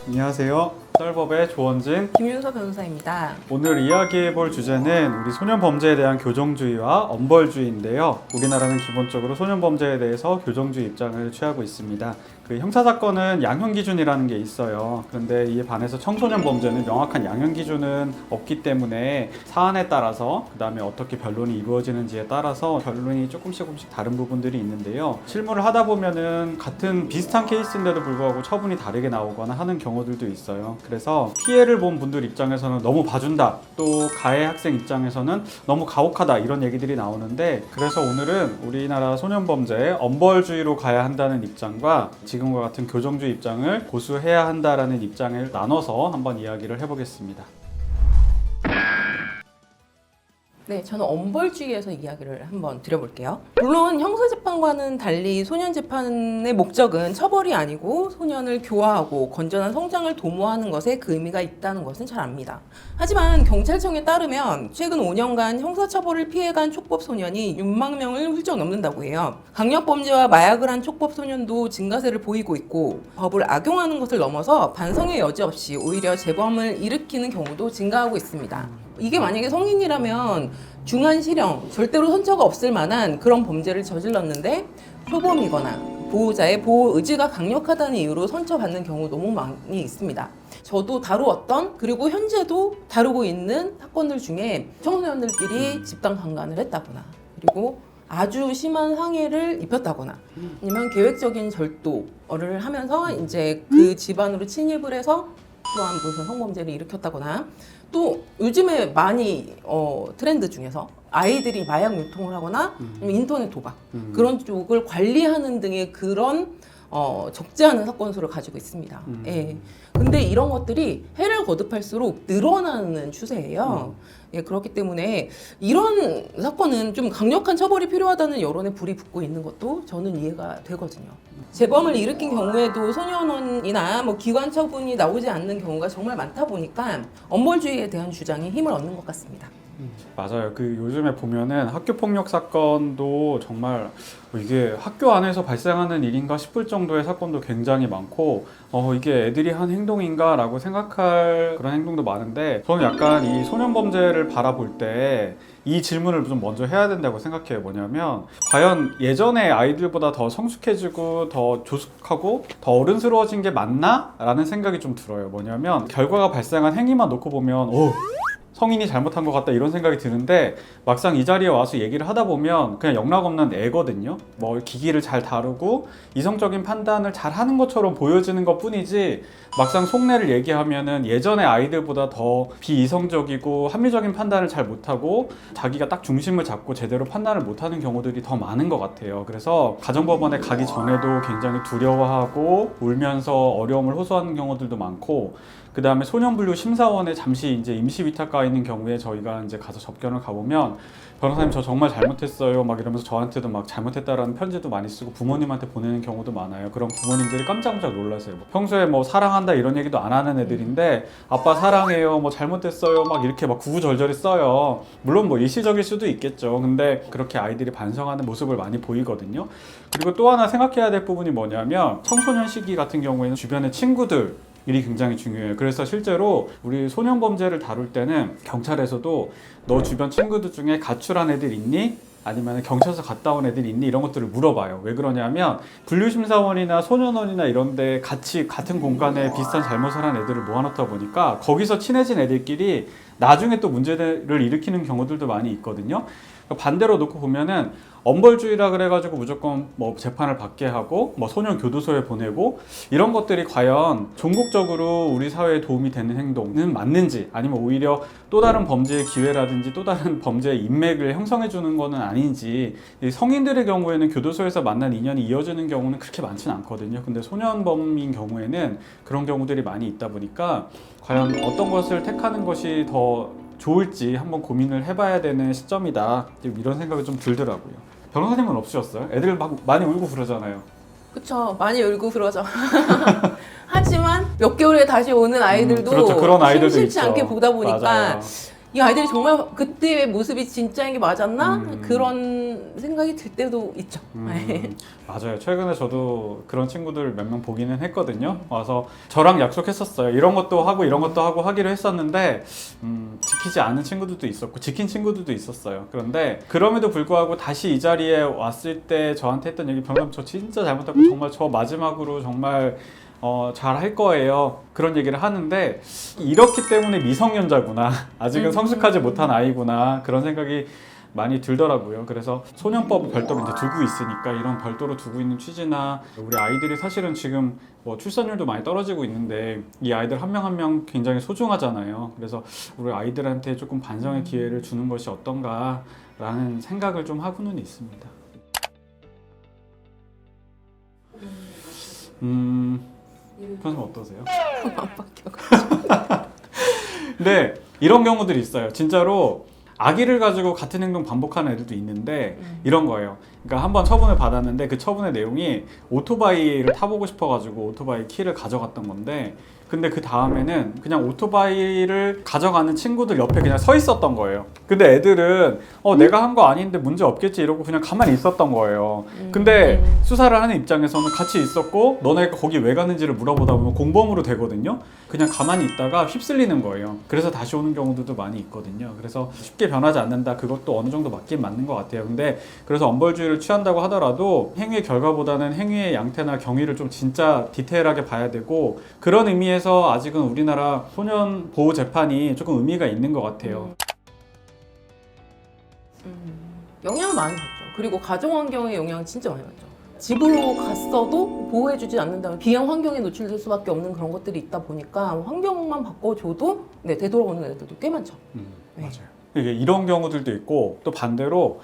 안녕하세요. 썰법의 조원진, 김윤서 변호사입니다. 오늘 이야기해볼 주제는 우리 소년범죄에 대한 교정주의와 엄벌주의인데요. 우리나라는 기본적으로 소년범죄에 대해서 교정주의 입장을 취하고 있습니다. 그 형사사건은 양형기준이라는 게 있어요. 그런데 이에 반해서 청소년 범죄는 명확한 양형기준은 없기 때문에 사안에 따라서 그 다음에 어떻게 변론이 이루어지는지에 따라서 변론이 조금씩 다른 부분들이 있는데요. 실무를 하다 보면은 같은 비슷한 케이스인데도 불구하고 처분이 다르게 나오거나 하는 경우들도 있어요. 그래서 피해를 본 분들 입장에서는 너무 봐준다, 또 가해 학생 입장에서는 너무 가혹하다, 이런 얘기들이 나오는데, 그래서 오늘은 우리나라 소년범죄에 엄벌주의로 가야 한다는 입장과 지금과 같은 교정주의 입장을 고수해야 한다라는 입장을 나눠서 한번 이야기를 해보겠습니다. 네, 저는 엄벌주의에서 이야기를 한번 드려볼게요. 물론 형사재판과는 달리 소년재판의 목적은 처벌이 아니고 소년을 교화하고 건전한 성장을 도모하는 것에 그 의미가 있다는 것은 잘 압니다. 하지만 경찰청에 따르면 최근 5년간 형사처벌을 피해간 촉법 소년이 6만 명을 훌쩍 넘는다고 해요. 강력범죄와 마약을 한 촉법 소년도 증가세를 보이고 있고, 법을 악용하는 것을 넘어서 반성의 여지 없이 오히려 재범을 일으키는 경우도 증가하고 있습니다. 이게 만약에 성인이라면 중한 실형, 절대로 선처가 없을 만한 그런 범죄를 저질렀는데 표범이거나 보호자의 보호 의지가 강력하다는 이유로 선처받는 경우 너무 많이 있습니다. 저도 다루었던, 그리고 현재도 다루고 있는 사건들 중에 청소년들끼리 집단 강간을 했다거나, 그리고 아주 심한 상해를 입혔다거나, 아니면 계획적인 절도를 하면서 이제 그 집안으로 침입을 해서 또한 무슨 성범죄를 일으켰다거나, 또 요즘에 많이 트렌드 중에서 아이들이 마약 유통을 하거나 아니면 인터넷 도박 그런 쪽을 관리하는 등의 그런 적지 않은 사건 수를 가지고 있습니다. 예. 근데 이런 것들이 해를 거듭할수록 늘어나는 추세예요. 예, 그렇기 때문에 이런 사건은 좀 강력한 처벌이 필요하다는 여론에 불이 붙고 있는 것도 저는 이해가 되거든요. 재범을 일으킨 경우에도 소년원이나 뭐 기관 처분이 나오지 않는 경우가 정말 많다 보니까 엄벌주의에 대한 주장이 힘을 얻는 것 같습니다. 맞아요. 그 요즘에 보면은 학교 폭력 사건도 정말 이게 학교 안에서 발생하는 일인가 싶을 정도의 사건도 굉장히 많고, 이게 애들이 한 행동인가 라고 생각할 그런 행동도 많은데, 저는 약간 이 소년 범죄를 바라볼 때 이 질문을 좀 먼저 해야 된다고 생각해요. 뭐냐면, 과연 예전에 아이들보다 더 성숙해지고 더 조숙하고 더 어른스러워진 게 맞나? 라는 생각이 좀 들어요. 뭐냐면, 결과가 발생한 행위만 놓고 보면 성인이 잘못한 것 같다, 이런 생각이 드는데, 막상 이 자리에 와서 얘기를 하다 보면 그냥 영락없는 애거든요. 뭐 기기를 잘 다루고 이성적인 판단을 잘 하는 것처럼 보여지는 것 뿐이지, 막상 속내를 얘기하면은 예전의 아이들보다 더 비이성적이고 합리적인 판단을 잘 못하고 자기가 딱 중심을 잡고 제대로 판단을 못하는 경우들이 더 많은 것 같아요. 그래서 가정법원에 가기 전에도 굉장히 두려워하고 울면서 어려움을 호소하는 경우들도 많고, 그 다음에 소년분류 심사원에 잠시 이제 임시 위탁가 있는 경우에 저희가 이제 가서 접견을 가보면, 변호사님 저 정말 잘못했어요 막 이러면서 저한테도 막 잘못했다라는 편지도 많이 쓰고 부모님한테 보내는 경우도 많아요. 그럼 부모님들이 깜짝깜짝 놀라세요. 평소에 뭐 사랑한다 이런 얘기도 안 하는 애들인데 아빠 사랑해요, 뭐 잘못했어요 막 이렇게 막 구구절절히 써요. 물론 뭐 일시적일 수도 있겠죠. 근데 그렇게 아이들이 반성하는 모습을 많이 보이거든요. 그리고 또 하나 생각해야 될 부분이 뭐냐면, 청소년 시기 같은 경우에는 주변의 친구들 일이 굉장히 중요해요. 그래서 실제로 우리 소년범죄를 다룰 때는 경찰에서도 너 주변 친구들 중에 가출한 애들 있니? 아니면 경찰서 갔다 온 애들 있니? 이런 것들을 물어봐요. 왜 그러냐면, 분류심사원이나 소년원이나 이런 데 같이 같은 공간에 비슷한 잘못을 한 애들을 모아놓다 보니까 거기서 친해진 애들끼리 나중에 또 문제를 일으키는 경우들도 많이 있거든요. 반대로 놓고 보면은 엄벌주의라 그래가지고 무조건 뭐 재판을 받게 하고 뭐 소년 교도소에 보내고 이런 것들이 과연 종국적으로 우리 사회에 도움이 되는 행동은 맞는지, 아니면 오히려 또 다른 범죄의 기회라든지 또 다른 범죄의 인맥을 형성해 주는 거는 아닌지. 성인들의 경우에는 교도소에서 만난 인연이 이어지는 경우는 그렇게 많지는 않거든요. 근데 소년범인 경우에는 그런 경우들이 많이 있다 보니까 과연 어떤 것을 택하는 것이 더 좋을지 한번 고민을 해봐야 되는 시점이다, 이런 생각이 좀 들더라고요. 변호사님은 없으셨어요? 애들 막 많이 울고 그러잖아요. 그쵸, 많이 울고 그러죠. 하지만 몇 개월에 다시 오는 아이들도 그렇죠. 그런 아이들도 심심치 있죠. 않게 보다 보니까 맞아요. 이 아이들이 정말 그때의 모습이 진짜인 게 맞았나? 음. 그런 생각이 들 때도 있죠. 맞아요. 최근에 저도 그런 친구들 몇 명 보기는 했거든요. 와서 저랑 약속했었어요. 이런 것도 하고 이런 것도 하고 하기로 했었는데 지키지 않은 친구들도 있었고 지킨 친구들도 있었어요. 그런데 그럼에도 불구하고 다시 이 자리에 왔을 때 저한테 했던 얘기, 병감 저 진짜 잘못했고 정말 저 마지막으로 정말 잘 할 거예요. 그런 얘기를 하는데 이렇기 때문에 미성년자구나. 아직은 성숙하지 못한 아이구나. 그런 생각이 많이 들더라고요. 그래서 소년법을 별도로 이제 두고 있으니까 이런 별도로 두고 있는 취지나 우리 아이들이 사실은 지금 뭐 출산율도 많이 떨어지고 있는데 이 아이들 한 명 한 명 굉장히 소중하잖아요. 그래서 우리 아이들한테 조금 반성의 기회를 주는 것이 어떤가라는 생각을 좀 하고는 있습니다. 선생님 어떠세요? 안 바뀌어가지고. 근데 이런 경우들이 있어요. 진짜로 아기를 가지고 같은 행동 반복하는 애들도 있는데 이런 거예요. 그러니까 한번 처분을 받았는데 그 처분의 내용이 오토바이를 타보고 싶어가지고 오토바이 키를 가져갔던 건데 근데 그 다음에는 그냥 오토바이를 가져가는 친구들 옆에 그냥 서 있었던 거예요. 근데 애들은 내가 한 거 아닌데 문제 없겠지 이러고 그냥 가만히 있었던 거예요. 근데 수사를 하는 입장에서는 같이 있었고 너네가 거기 왜 가는지를 물어보다 보면 공범으로 되거든요. 그냥 가만히 있다가 휩쓸리는 거예요. 그래서 다시 오는 경우들도 많이 있거든요. 그래서 쉽게 변하지 않는다. 그것도 어느 정도 맞긴 맞는 것 같아요. 근데 그래서 엄벌주의를 취한다고 하더라도 행위의 결과보다는 행위의 양태나 경위를 좀 진짜 디테일하게 봐야 되고 그런 의미에서 아직은 우리나라 소년 보호 재판이 조금 의미가 있는 것 같아요. 영향을 많이 받죠. 그리고 가정 환경에 영향을 진짜 많이 받죠. 집으로 갔어도 보호해주지 않는다면 비행 환경에 노출될 수밖에 없는 그런 것들이 있다 보니까 환경만 바꿔줘도 되돌아오는 애들도 꽤 많죠. 맞아요. 이게 이런 경우들도 있고 또 반대로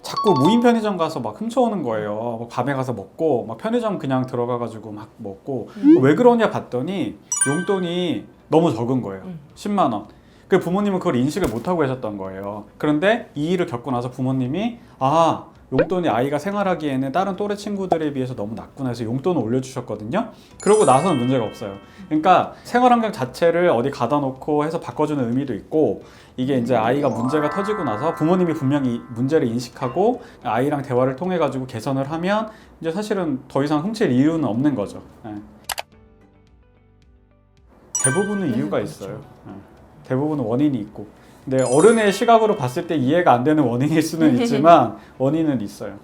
자꾸 무인 편의점 가서 막 훔쳐오는 거예요. 막 밤에 가서 먹고 막 편의점 그냥 들어가가지고 막 먹고 왜 그러냐 봤더니 용돈이 너무 적은 거예요. 10만 원. 그 부모님은 그걸 인식을 못하고 계셨던 거예요. 그런데 이 일을 겪고 나서 부모님이 용돈이 아이가 생활하기에는 다른 또래 친구들에 비해서 너무 낮구나 해서 용돈을 올려주셨거든요. 그러고 나서는 문제가 없어요. 그러니까 생활환경 자체를 어디 가다 놓고 해서 바꿔주는 의미도 있고 이게 이제 아이가 문제가 터지고 나서 부모님이 분명히 문제를 인식하고 아이랑 대화를 통해 가지고 개선을 하면 이제 사실은 더 이상 훔칠 이유는 없는 거죠. 대부분은 이유가 있어요. 대부분은 원인이 있고 근데 어른의 시각으로 봤을 때 이해가 안 되는 원인일 수는 있지만 원인은 있어요.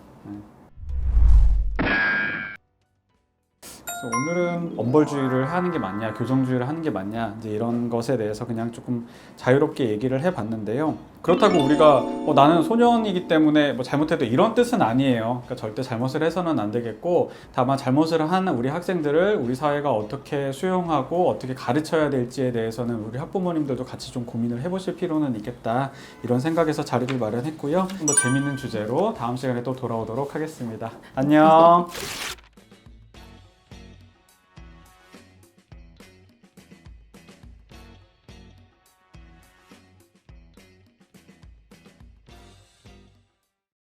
그래서 오늘은 엄벌주의를 하는 게 맞냐, 교정주의를 하는 게 맞냐 이제 이런 것에 대해서 그냥 조금 자유롭게 얘기를 해봤는데요. 그렇다고 우리가 나는 소년이기 때문에 뭐 잘못해도 이런 뜻은 아니에요. 그러니까 절대 잘못을 해서는 안 되겠고 다만 잘못을 한 우리 학생들을 우리 사회가 어떻게 수용하고 어떻게 가르쳐야 될지에 대해서는 우리 학부모님들도 같이 좀 고민을 해보실 필요는 있겠다 이런 생각에서 자리를 마련했고요. 좀 더 재밌는 주제로 다음 시간에 또 돌아오도록 하겠습니다. 안녕.